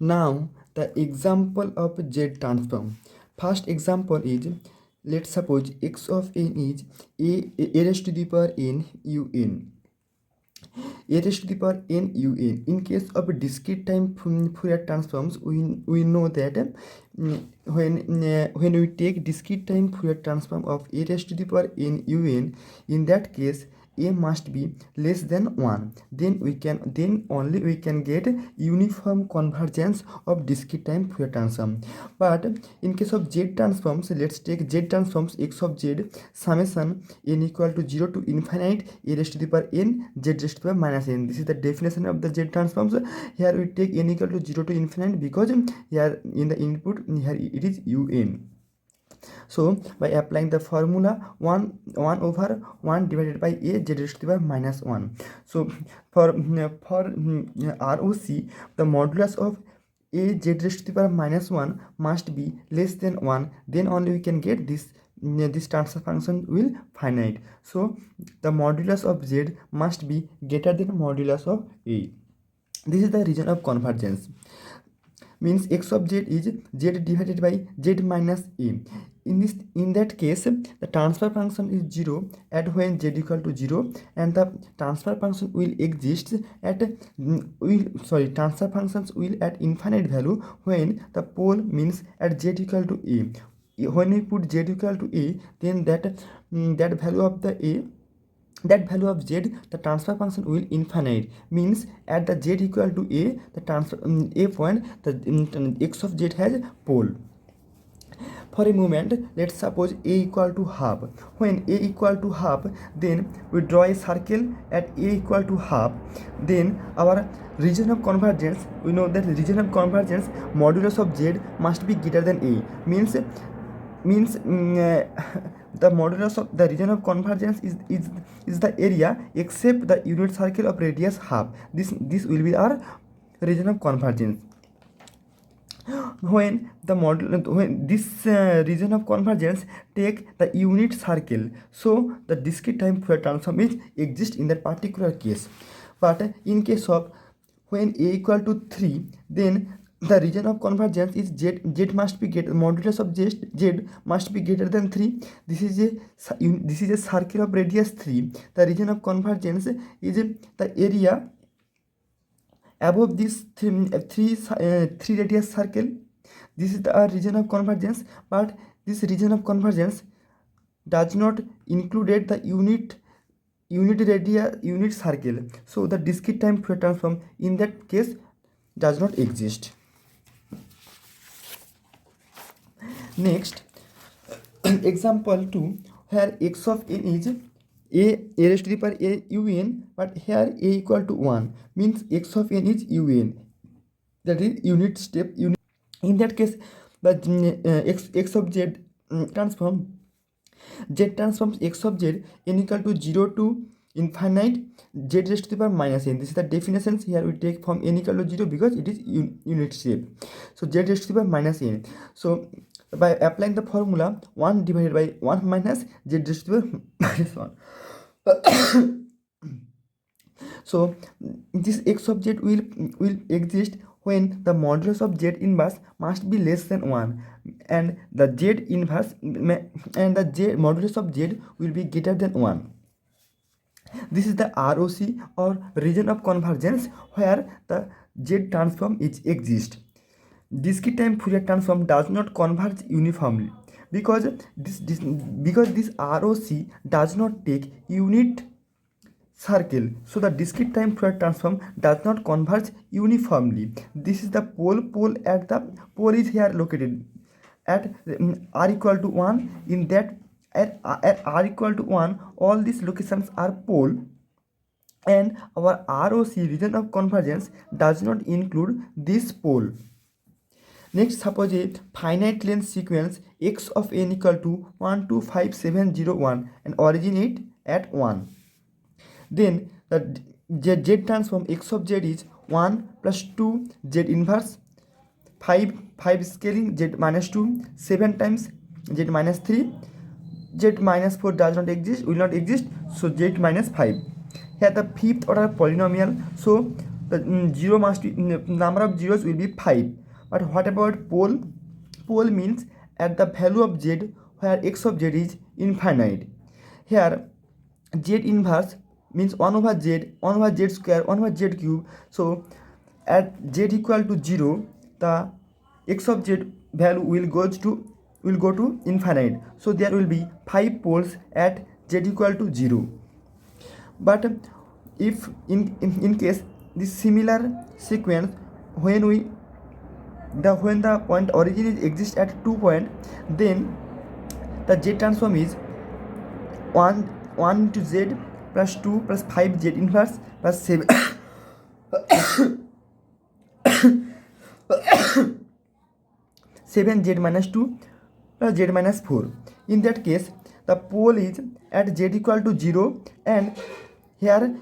Now the example of Z transform. First example is, let's suppose x of n is a raised to the power n un. A raised to the power n un. In case of discrete time Fourier transforms, we know that when we take discrete time Fourier transform of a raised to the power n un, in that case a must be less than 1, then only we can get uniform convergence of discrete time Fourier transform. But in case of Z transforms, let's take Z transforms x of z summation n equal to 0 to infinite a raised to the power n z raised to the power minus n. This is the definition of the Z transforms. Here we take n equal to 0 to infinite because here in the input here it is un. So by applying the formula 1 over 1 divided by a z raised to the power minus 1. So for ROC, the modulus of a z raised to the power minus 1 must be less than 1, then only we can get this transfer function will finite. So the modulus of z must be greater than modulus of a. This is the region of convergence. Means x of z is z divided by z minus a. In that case, the transfer function is 0 at when z equal to 0, and the transfer function will exist at transfer functions will at infinite value when the pole means at z equal to a. When we put z equal to a, then that value of z, the transfer function will infinite. Means at the z equal to a, the transfer a point, the x of z has pole. For a moment, let's suppose a equal to half. When a equal to half, then we draw a circle at a equal to half. Then our region of convergence, we know that region of convergence modulus of z must be greater than a. Means the modulus of the region of convergence is the area except the unit circle of radius half. This will be our region of convergence. When this region of convergence take the unit circle, so the discrete time Fourier transform is exist in that particular case. But in case of when a equal to 3, then the region of convergence is z must be greater, modulus of z must be greater than 3. This is a circle of radius 3. The region of convergence is the area above this three radius circle. This is the region of convergence, but this region of convergence does not include the unit circle. So the discrete time Fourier transform in that case does not exist. Next, example 2, where x of n is a raised to the power a un, but here a equal to 1, means x of n is un, that is unit step unit. In that case, the x of z transforms x of z n equal to 0 to infinite z raised to the power minus n. This is the definitions. Here we take from n equal to 0 because it is unit shape. So z raised to the power minus n. So by applying the formula 1 divided by 1 minus z raised to the power minus 1. So this x of z will exist when the modulus of z inverse must be less than 1, and the z inverse and the modulus of z will be greater than 1. This is the ROC, or region of convergence, where the z transform exists. Discrete time Fourier transform does not converge uniformly because this ROC does not take unit circle. So the discrete time Fourier transform does not converge uniformly. This is the pole at the pole is here located at r equal to 1. In that at r equal to 1, all these locations are pole, and our ROC, region of convergence, does not include this pole. Next, suppose a finite length sequence x of n equal to 1 2 5 7 0 1 and originate at 1. Then the z transform x of z is 1 plus 2 z inverse, 5 scaling z minus 2, 7 times z minus 3, z minus 4 does not exist, will not exist, so z minus 5. Here the fifth order polynomial, so the zero must be number of zeros will be 5. But what about pole? Pole means at the value of z where x of z is infinite. Here z inverse means 1 over z square 1 over z cube. So at z equal to 0, the x of z value will go to infinite. So there will be 5 poles at z equal to 0. But if in case this similar sequence when the point origin is exists at 2 point, then the z transform is 1 to z plus 2 plus 5z inverse plus 7 7z minus 2 plus z minus 4. In that case, the pole is at z equal to 0, and here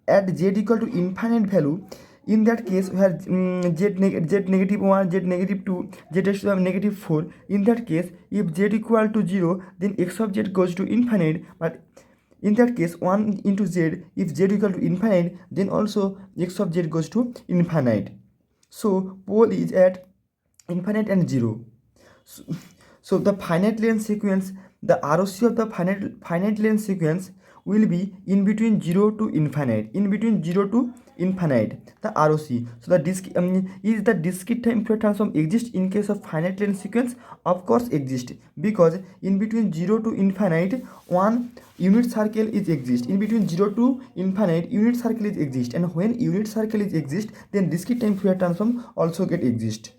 at z equal to infinite value. In that case, where z negative 1, z negative 2, z raised to negative 4. In that case, if z equal to 0, then x of z goes to infinite. But in that case, 1 into z, if z equal to infinite, then also x of z goes to infinite. So pole is at infinite and 0. So the finite length sequence, the ROC of the finite length sequence will be in between 0 to infinite. In between 0 to infinite, the ROC. So the is the discrete time Fourier transform exist in case of finite length sequence? Of course exist, because in between 0 to infinite, one unit circle is exist. In between 0 to infinite, unit circle is exist, and when unit circle is exist, then discrete time Fourier transform also get exist.